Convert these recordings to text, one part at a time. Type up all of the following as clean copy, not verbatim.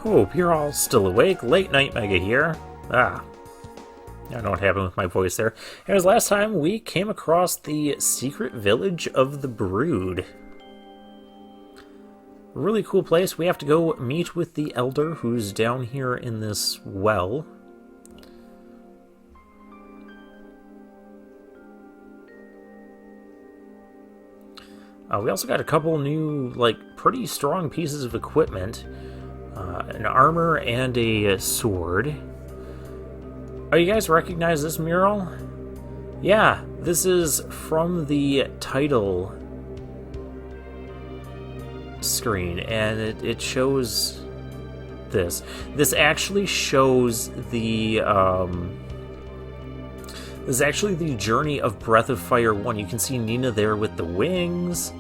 Hope you're all still awake. Late Night Mega here. I don't know what happened with my voice there. As last time, we came across the secret village of the Brood. Really cool place. We have to go meet with the Elder who's down here in this well. We also got a couple new, pretty strong pieces of equipment. An armor and a sword. Oh, you guys recognize this mural? Yeah, this is from the title screen, and it shows this. This actually shows the, this is actually the journey of Breath of Fire 1. You can see Nina there with the wings.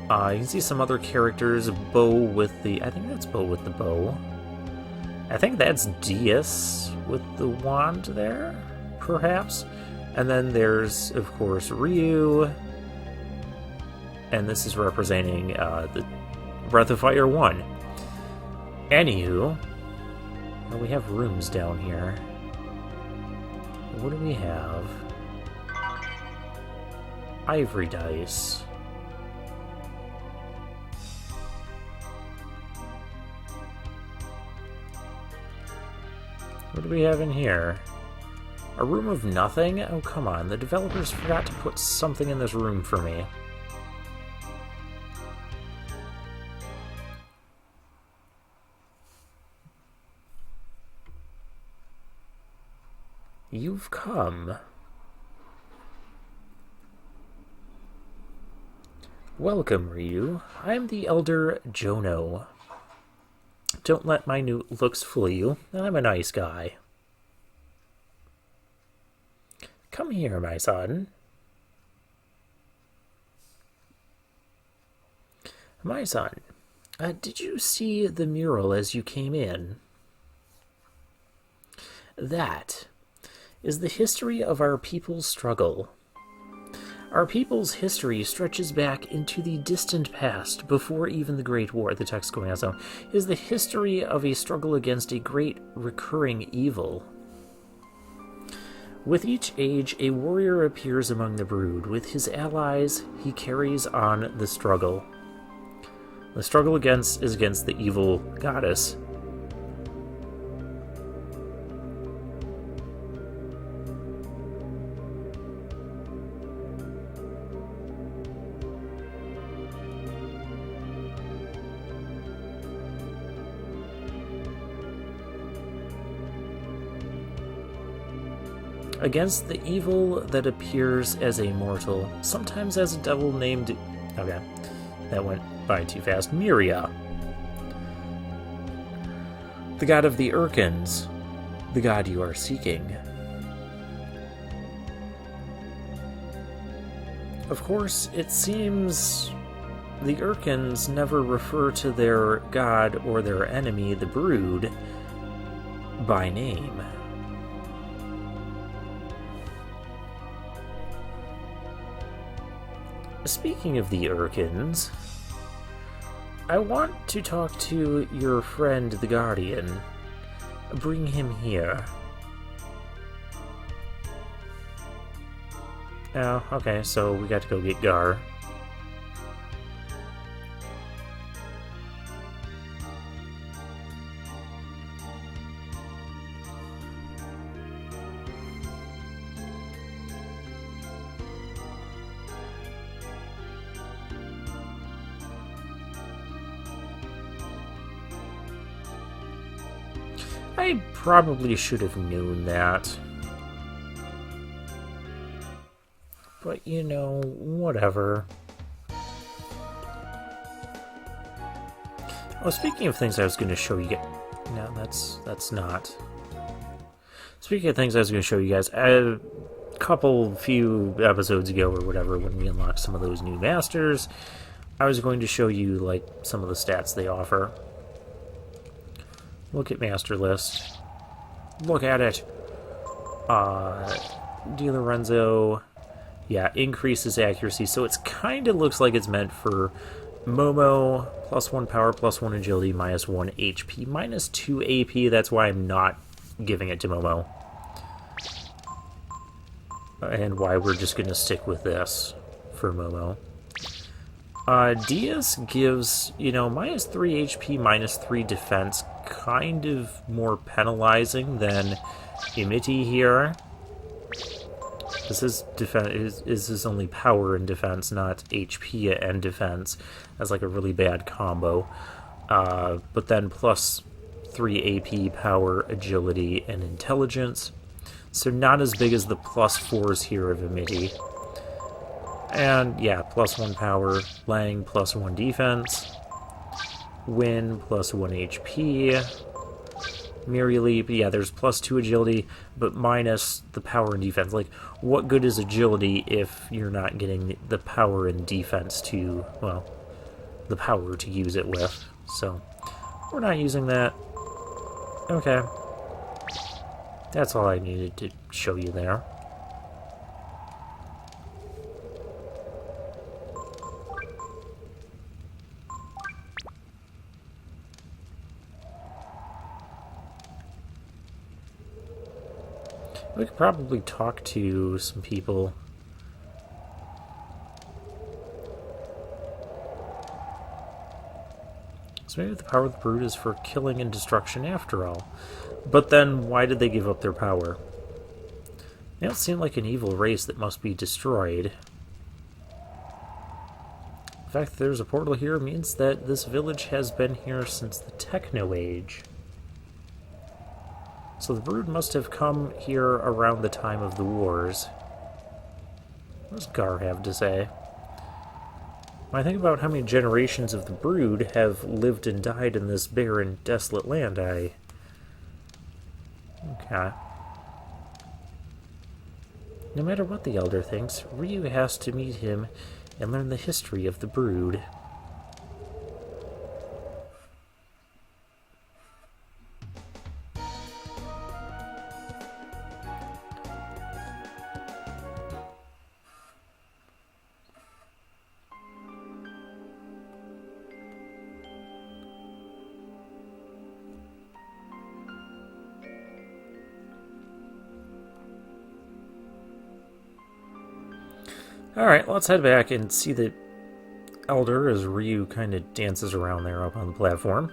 You can see some other characters. Bo with the... I think that's Bo with the bow. I think that's Dias with the wand there, perhaps. And then there's, of course, Ryu. And this is representing the Breath of Fire 1. Anywho, well, we have rooms down here. What do we have? Ivory dice. What do we have in here? A room of nothing? Oh, come on. The developers forgot to put something in this room for me. You've come. Welcome, Ryu. I'm the Elder Jono. Don't let my new looks fool you. I'm a nice guy. Come here, my son. My son, did you see the mural as you came in? That is the history of our people's struggle. Our people's history stretches back into the distant past, before even the Great War. The text going on so is the history of a struggle against a great recurring evil. With each age, a warrior appears among the Brood. With his allies, he carries on the struggle. The struggle is against the evil goddess. Against the evil that appears as a mortal, sometimes as a devil named... Okay, that went by too fast. Miria. The god of the Urkins. The god you are seeking. Of course, it seems the Urkins never refer to their god or their enemy, the Brood, by name. Speaking of the Urkins, I want to talk to your friend the Guardian. Bring him here. Oh, okay, so we got to go get Gar. I probably should have known that. But, you know, whatever. Oh, speaking of things I was going to show you... No, that's not. Speaking of things I was going to show you guys, a few episodes ago or whatever, when we unlocked some of those new masters, I was going to show you, some of the stats they offer. Look at Master List. Look at it. DiLorenzo, yeah, increases accuracy. So it kind of looks like it's meant for Momo, +1 power, +1 agility, -1 HP, -2 AP. That's why I'm not giving it to Momo. And why we're just going to stick with this for Momo. Diaz gives, -3 HP, -3 defense, kind of more penalizing than Imiti here. This is his only power in defense, not HP and defense. That's like a really bad combo. But then +3 AP, power, agility, and intelligence. So not as big as the +4s here of Imiti. And yeah, +1 power, Lang +1 defense, Win +1 HP, Mirror yeah, there's +2 agility, but minus the power and defense. Like, what good is agility if you're not getting the power and defense to, well, the power to use it with? So, we're not using that. Okay. That's all I needed to show you there. We could probably talk to some people. So maybe the power of the Brood is for killing and destruction after all. But then, why did they give up their power? They don't seem like an evil race that must be destroyed. The fact that there's a portal here means that this village has been here since the Techno Age. So the Brood must have come here around the time of the wars. What does Gar have to say? When I think about how many generations of the Brood have lived and died in this barren, desolate land, Okay. No matter what the Elder thinks, Ryu has to meet him and learn the history of the Brood. Alright, let's head back and see the Elder as Ryu kind of dances around there up on the platform.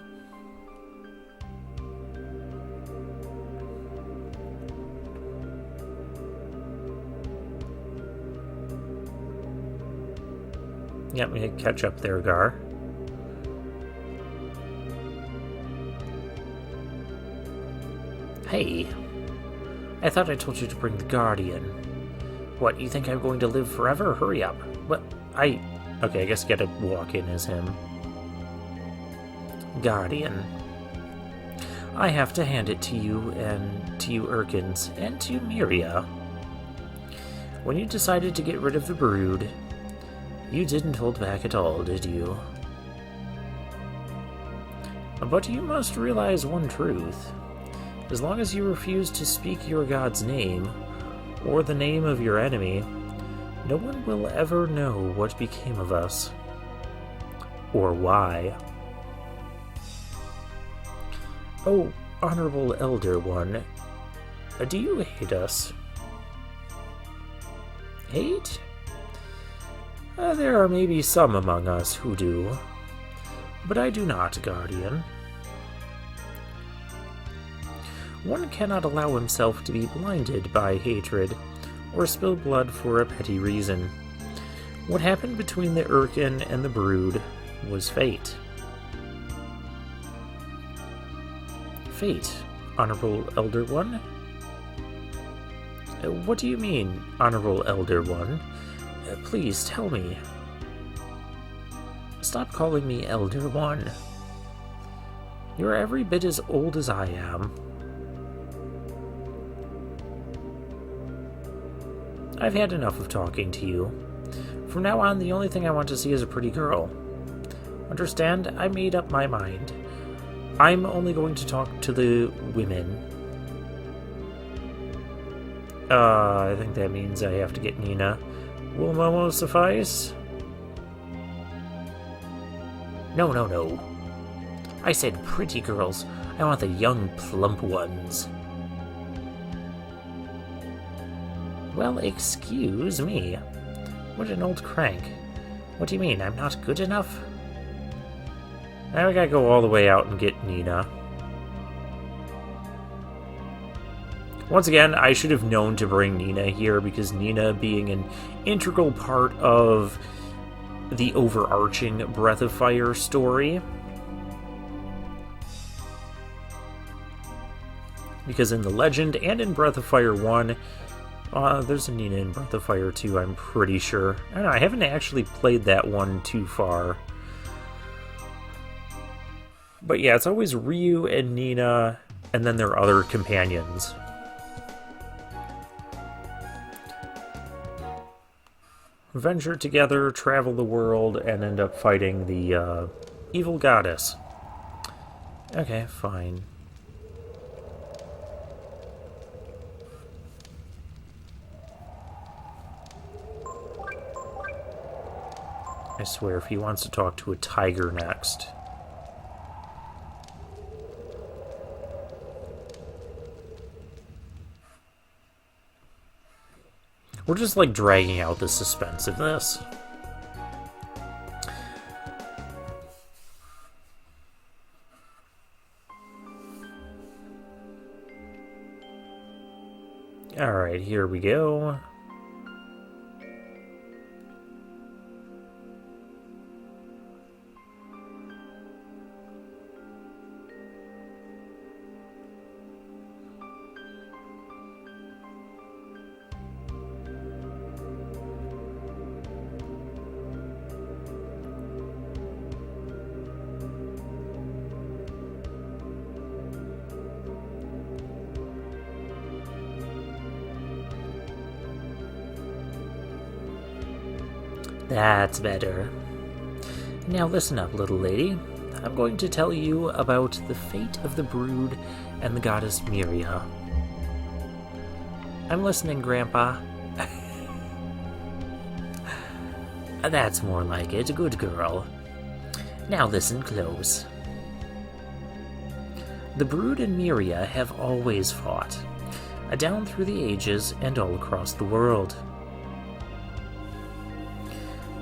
Yep, we catch up there, Gar. Hey, I thought I told you to bring the Guardian. What, you think I'm going to live forever? Hurry up. What? Okay, I guess get a walk in as him. Guardian. I have to hand it to you, and to you Urkins, and to Miria. When you decided to get rid of the Brood, you didn't hold back at all, did you? But you must realize one truth. As long as you refuse to speak your god's name, or the name of your enemy, no one will ever know what became of us. Or why. Oh, Honorable Elder One, do you hate us? Hate? There are maybe some among us who do, but I do not, Guardian. One cannot allow himself to be blinded by hatred, or spill blood for a petty reason. What happened between the Urkin and the Brood was fate. Fate, Honorable Elder One? What do you mean, Honorable Elder One? Please tell me. Stop calling me Elder One. You're every bit as old as I am. I've had enough of talking to you. From now on, the only thing I want to see is a pretty girl. Understand? I made up my mind. I'm only going to talk to the women. I think that means I have to get Nina. Will Momo suffice? No, no, no. I said pretty girls. I want the young, plump ones. Well, excuse me. What an old crank. What do you mean, I'm not good enough? Now we gotta go all the way out and get Nina. Once again, I should have known to bring Nina here, because Nina being an integral part of the overarching Breath of Fire story. Because in the Legend and in Breath of Fire 1, there's a Nina in Breath of Fire 2, I'm pretty sure. I don't know, I haven't actually played that one too far. But yeah, it's always Ryu and Nina, and then their other companions. Venture together, travel the world, and end up fighting the evil goddess. Okay, fine. I swear, if he wants to talk to a tiger next. We're just, like, dragging out the suspense of this. Alright, here we go. That's better. Now listen up, little lady. I'm going to tell you about the fate of the brood and the goddess Miria. I'm listening, Grandpa. That's more like it, good girl. Now listen close. The brood and Miria have always fought, down through the ages and all across the world.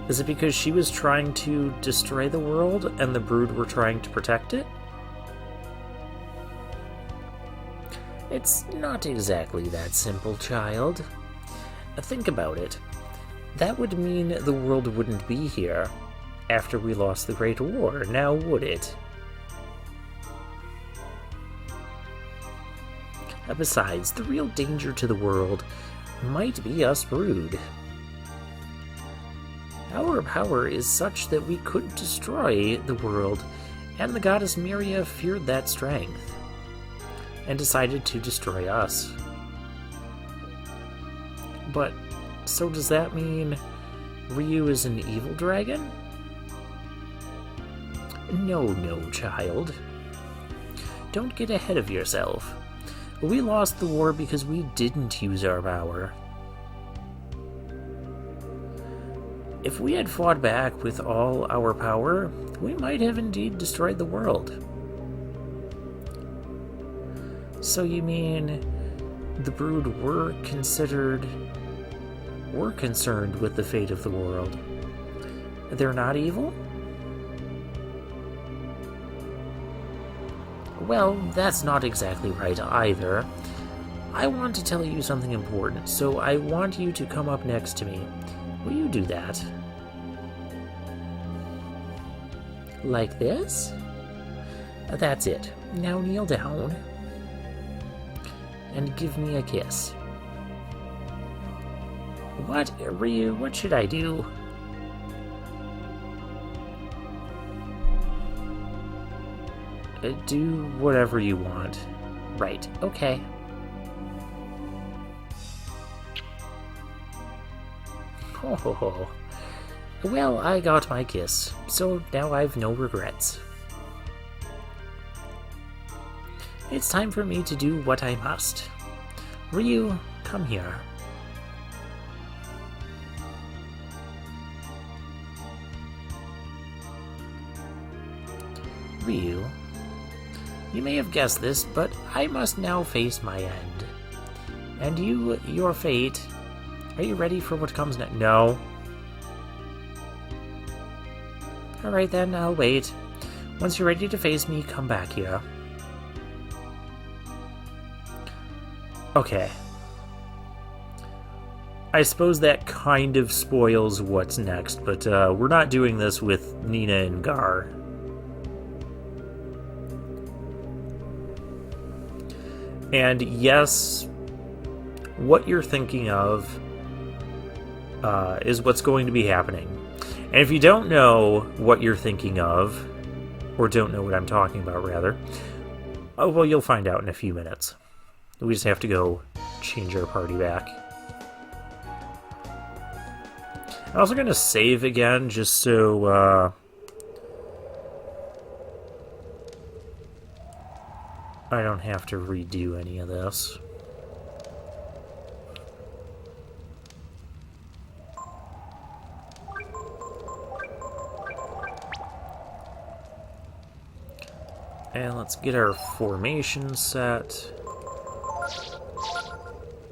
Is it because she was trying to destroy the world and the brood were trying to protect it? It's not exactly that simple, child. Think about it. That would mean the world wouldn't be here after we lost the Great War, now would it? Besides, the real danger to the world might be us brood. Our power is such that we could destroy the world, and the goddess Miria feared that strength, and decided to destroy us. But, so does that mean Ryu is an evil dragon? No, child. Don't get ahead of yourself. We lost the war because we didn't use our power. If we had fought back with all our power, we might have indeed destroyed the world. So you mean the brood were concerned with the fate of the world? They're not evil? Well, that's not exactly right either. I want to tell you something important, so I want you to come up next to me. Will you do that? Like this? That's it. Now kneel down and give me a kiss. What, Ryu? What should I do? Do whatever you want. Right, okay. Oh, well, I got my kiss, so now I've no regrets. It's time for me to do what I must. Ryu, come here. Ryu, you may have guessed this, but I must now face my end. And your fate. Are you ready for what comes next? No. Alright then, I'll wait. Once you're ready to face me, come back here. Okay. I suppose that kind of spoils what's next, but we're not doing this with Nina and Gar. And yes, what you're thinking of is what's going to be happening. And if you don't know what you're thinking of, or don't know what I'm talking about, rather, oh, well, you'll find out in a few minutes. We just have to go change our party back. I'm also going to save again, just so I don't have to redo any of this. And let's get our formation set.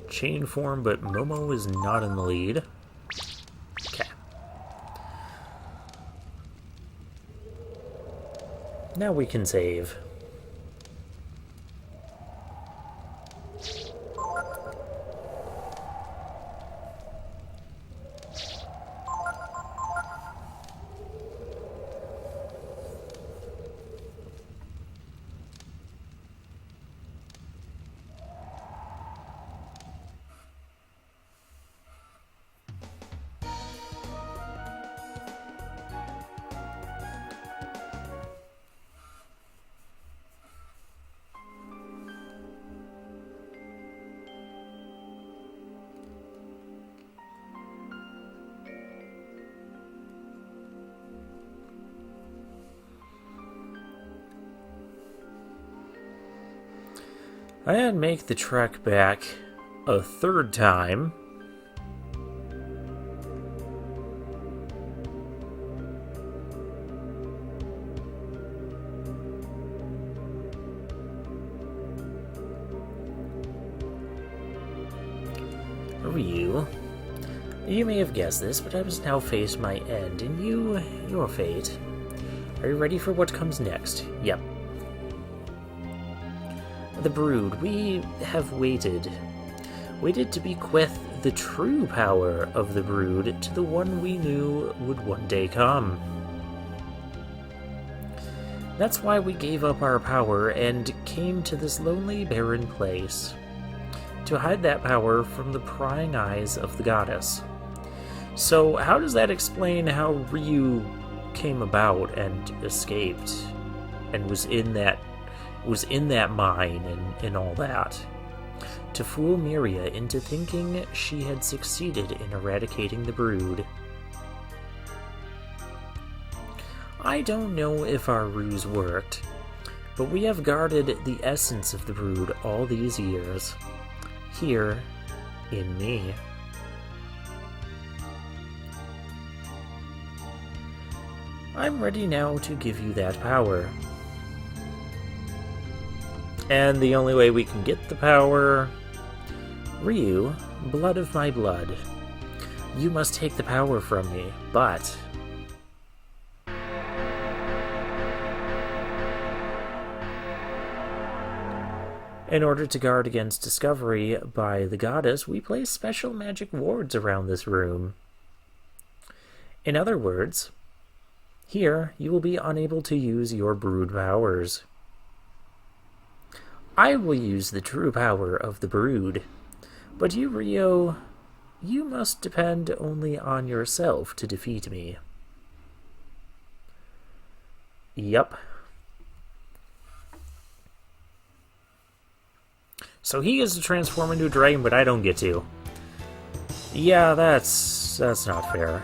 Chain form, but Momo is not in the lead. Okay. Now we can save. And make the trek back a third time. Ryu, you may have guessed this, but I must now face my end, and your fate. Are you ready for what comes next? Yep. The Brood, we have waited to bequeath the true power of the Brood to the one we knew would one day come. That's why we gave up our power and came to this lonely, barren place, to hide that power from the prying eyes of the goddess. So how does that explain how Ryu came about and escaped, and was in that mine and all that, to fool Miria into thinking she had succeeded in eradicating the Brood? I don't know if our ruse worked, but we have guarded the essence of the Brood all these years, here in me. I'm ready now to give you that power. And the only way we can get the power... Ryu, blood of my blood. You must take the power from me, but... in order to guard against discovery by the goddess, we place special magic wards around this room. In other words, here you will be unable to use your Brood powers. I will use the true power of the Brood, but you, Ryo, you must depend only on yourself to defeat me. Yup. So he gets to transform into a dragon, but I don't get to. Yeah, that's not fair.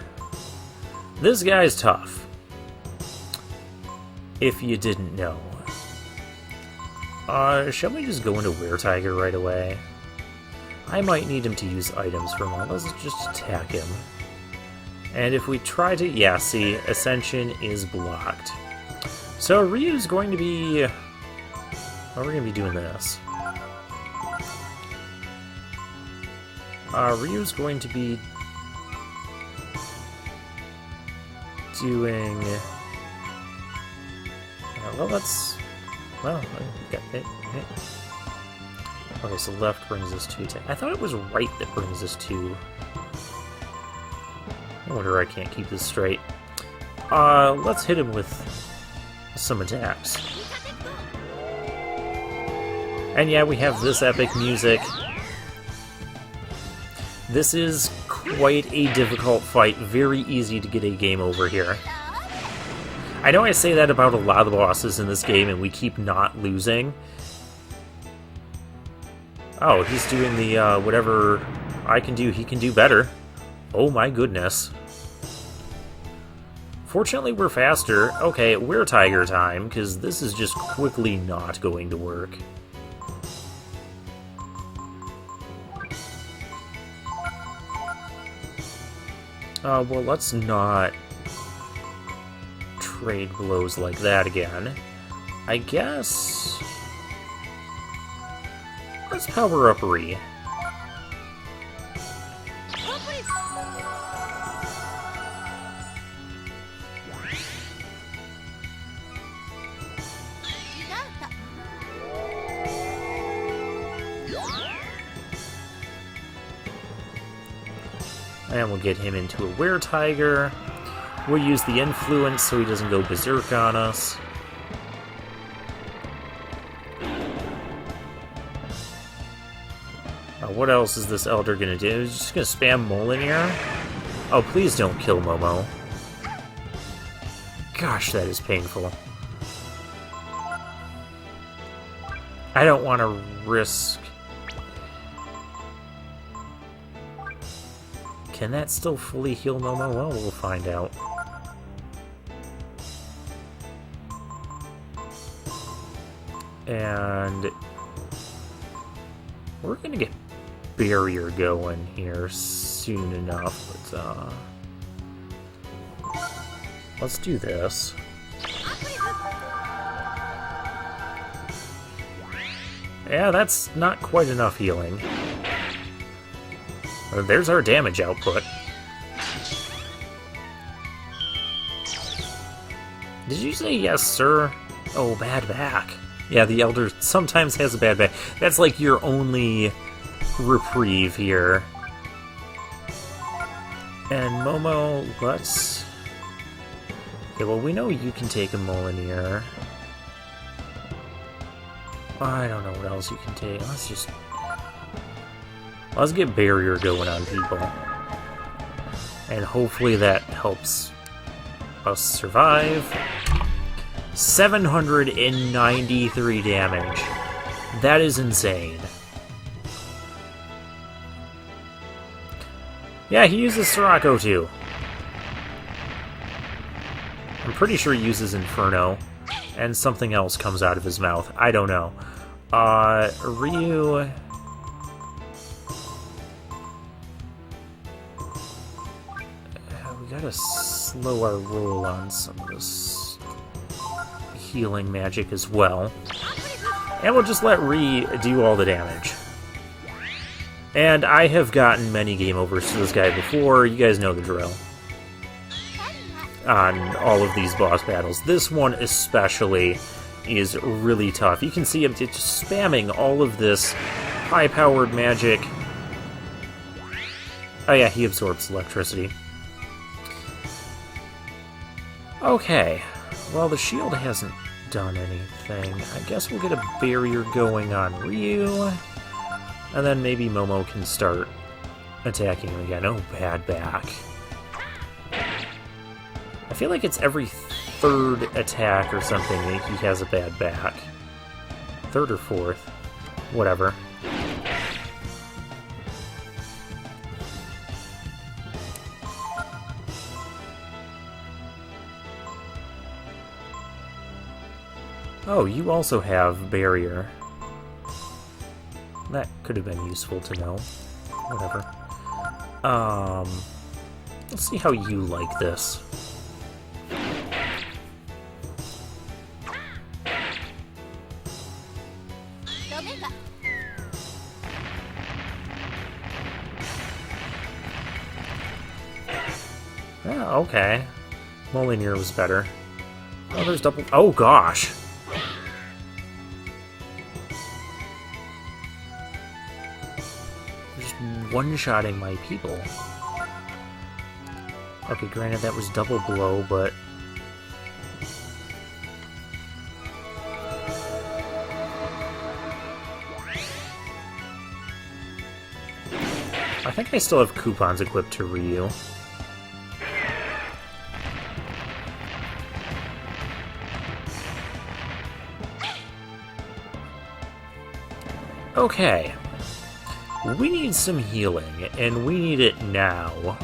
This guy's tough. If you didn't know. Shall we just go into Were-Tiger right away? I might need him to use items from all. Let's just attack him. And if we try to... yeah, see, Ascension is blocked. So Ryu's going to be... Oh, we're going to be doing this. Ryu's going to be doing... well, let's... Well, okay, so left brings us to attack. I thought it was right that brings us to... No wonder I can't keep this straight. Let's hit him with some attacks. And yeah, we have this epic music. This is quite a difficult fight. Very easy to get a game over here. I know I say that about a lot of the bosses in this game, and we keep not losing. Oh, he's doing the, whatever I can do, he can do better. Oh my goodness. Fortunately, we're faster. Okay, we're Tiger time, because this is just quickly not going to work. Well, let's not trade blows like that again. I guess... Let's power up Ri. And we'll get him into a Were-Tiger. We'll use the influence so he doesn't go berserk on us. What else is this Elder gonna do? He's just gonna spam Mjolnir? Oh, please don't kill Momo. Gosh, that is painful. I don't want to risk... Can that still fully heal Momo? Well, we'll find out. And... we're gonna get Barrier going here soon enough, but, let's do this. Yeah, that's not quite enough healing. There's our damage output. Did you say yes, sir? Oh, bad back. Yeah, the Elder sometimes has a bad back. That's like your only reprieve here. And Momo, let's... Okay, well, we know you can take a Mjolnir. I don't know what else you can take. Let's get Barrier going on people. And hopefully that helps us survive. 793 damage. That is insane. Yeah, he uses Sirocco too. I'm pretty sure he uses Inferno. And something else comes out of his mouth. I don't know. Ryu... we gotta slow our roll on some of this healing magic as well. And we'll just let Ri do all the damage. And I have gotten many game overs to this guy before. You guys know the drill. On all of these boss battles. This one especially is really tough. You can see him just spamming all of this high-powered magic. Oh yeah, he absorbs electricity. Okay. Well, the shield hasn't done anything. I guess we'll get a barrier going on Ryu. And then maybe Momo can start attacking him again. Oh, bad back. I feel like it's every third attack or something that he has a bad back. Third or fourth. Whatever. Oh, you also have Barrier. That could have been useful to know. Whatever. Let's see how you like this. Yeah, okay. Molinear was better. Oh, there's double... Oh, gosh! Just one-shotting my people. Okay, granted that was double blow, but... I think I still have coupons equipped to Ryu. Okay. We need some healing, and we need it now.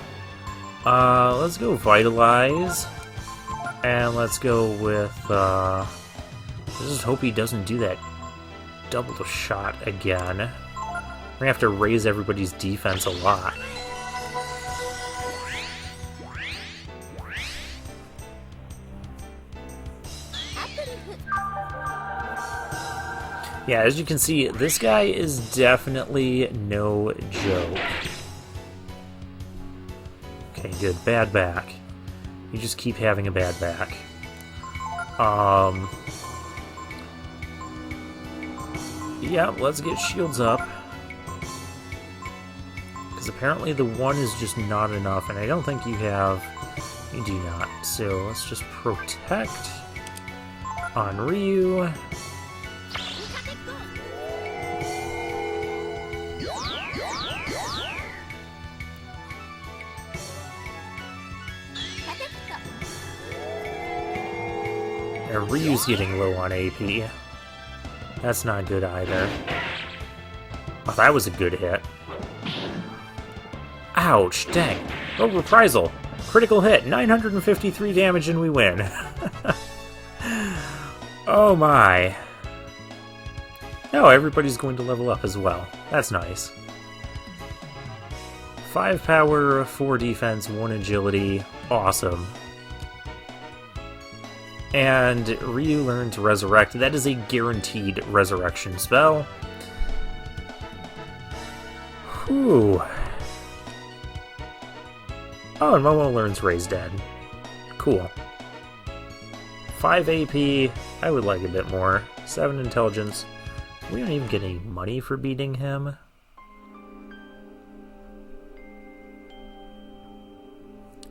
Let's go Vitalize. And let's go with, let's just hope he doesn't do that double shot again. We're gonna have to raise everybody's defense a lot. Yeah, as you can see, this guy is definitely no joke. Okay, good. Bad back. You just keep having a bad back. Yeah, let's get shields up. Because apparently the one is just not enough, and I don't think you have... You do not. So let's just protect on Ryu. And Ryu's getting low on AP. That's not good either. Oh, that was a good hit. Ouch, dang. Oh, reprisal. Critical hit. 953 damage and we win. Oh my. Oh, everybody's going to level up as well. That's nice. 5 power, 4 defense, 1 agility. Awesome. And Ryu learns Resurrect. That is a guaranteed resurrection spell. Whew. Oh, and Momo learns Raise Dead. Cool. 5 AP. I would like a bit more. 7 intelligence. We don't even get any money for beating him.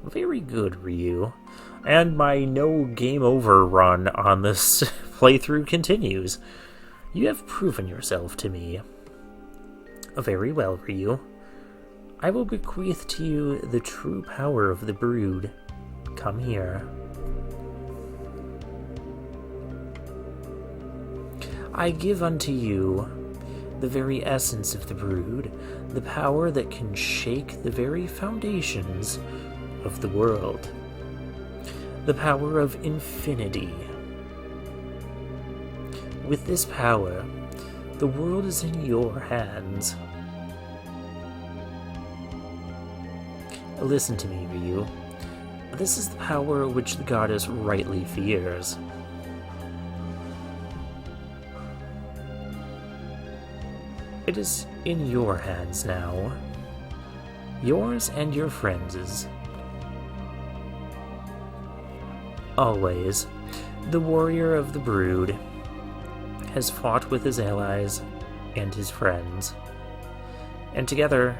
Very good, Ryu. And my no game over run on this playthrough continues. You have proven yourself to me. Very well, Ryu. I will bequeath to you the true power of the Brood. Come here. I give unto you the very essence of the Brood, the power that can shake the very foundations of the world. The power of infinity. With this power, the world is in your hands. Listen to me, Ryu. This is the power which the goddess rightly fears. It is in your hands now. Yours and your friends'. Always, the warrior of the Brood has fought with his allies and his friends, and together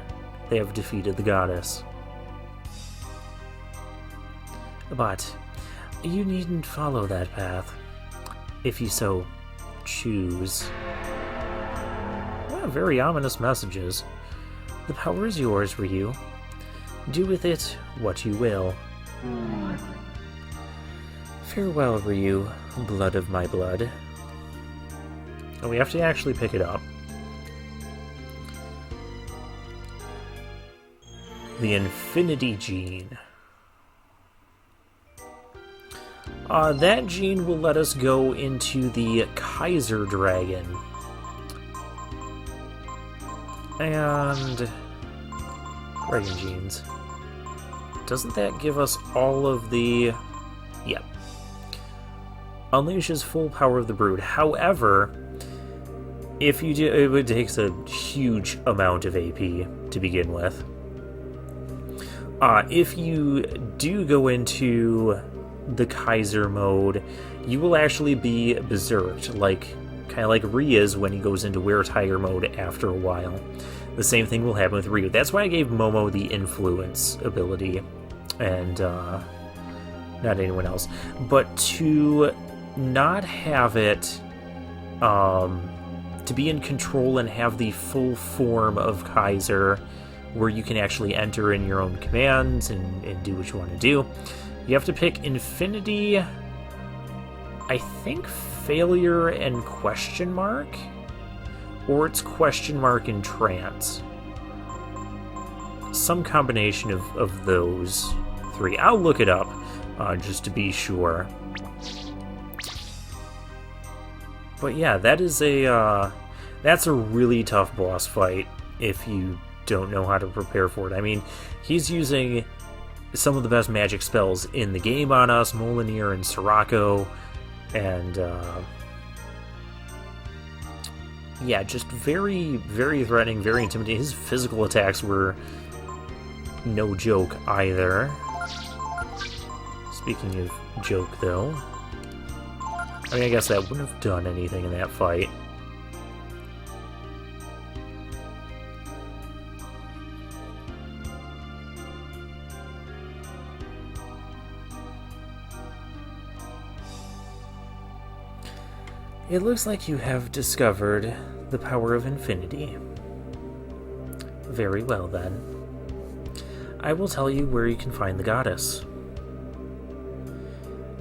they have defeated the goddess. But you needn't follow that path, if you so choose. Well, very ominous messages. The power is yours, Ryu. Do with it what you will. Farewell, Ryu, blood of my blood. And we have to actually pick it up. The Infinity Gene. That gene will let us go into the Kaiser Dragon. And... Dragon Genes. Doesn't that give us all of the... Yep. Unleashes full power of the Brood. However, If you do, it takes a huge amount of AP to begin with. If you do go into the Kaiser mode, you will actually be berserked, kind of like Ria's when he goes into Were-Tiger mode after a while. The same thing will happen with Ryu. That's why I gave Momo the influence ability, and not anyone else. But to not have it, to be in control and have the full form of Kaiser, where you can actually enter in your own commands and do what you want to do, you have to pick Infinity, I think Failure and Question Mark, or it's Question Mark and Trance. Some combination of those three. I'll look it up, just to be sure. But yeah, that's a really tough boss fight if you don't know how to prepare for it. I mean, he's using some of the best magic spells in the game on us, Mjolnir and Sirocco, and yeah, just very, very threatening, very intimidating. His physical attacks were no joke either. Speaking of joke, though, I mean, I guess that wouldn't have done anything in that fight. It looks like you have discovered the power of infinity. Very well, then. I will tell you where you can find the goddess.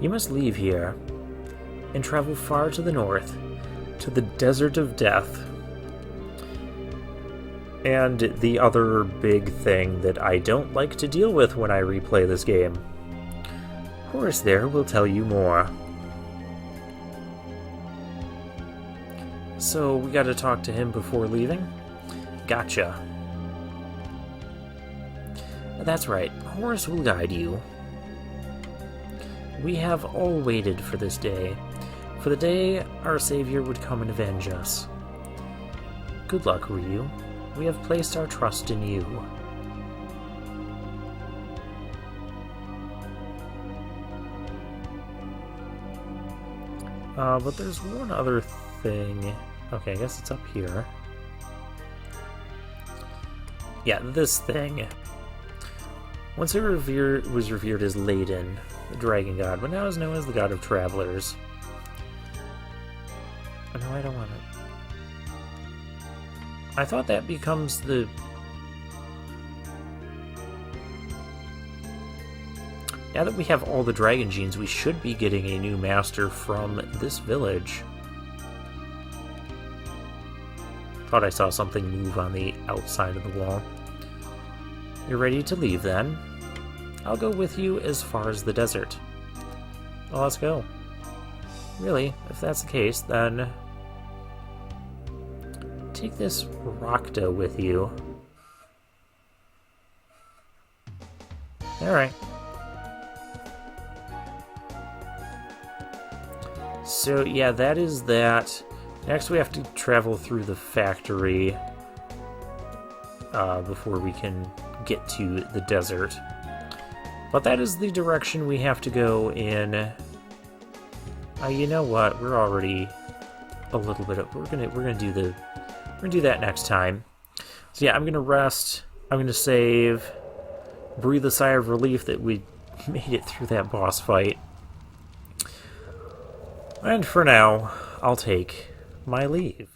You must leave here and travel far to the north, to the Desert of Death. And the other big thing that I don't like to deal with when I replay this game. Horus there will tell you more. So, we gotta talk to him before leaving? Gotcha. That's right, Horus will guide you. We have all waited for this day, for the day our savior would come and avenge us. Good luck, Ryu. We have placed our trust in you. But there's one other thing. Okay, I guess it's up here. Yeah, this thing. Once it was revered as Ladin, the dragon god, but now is known as the god of travelers. Oh, no, I don't want it. I thought that becomes the... Now that we have all the dragon genes, we should be getting a new master from this village. Thought I saw something move on the outside of the wall. You're ready to leave, then? I'll go with you as far as the desert. Well, let's go. Really, if that's the case, then... take this Rakta with you. Alright. So, yeah, that is that. Next we have to travel through the factory before we can get to the desert. But that is the direction we have to go in. You know what? We're already a little bit of, we're gonna do that next time. So yeah, I'm gonna rest. I'm gonna save. Breathe a sigh of relief that we made it through that boss fight. And for now, I'll take my leave.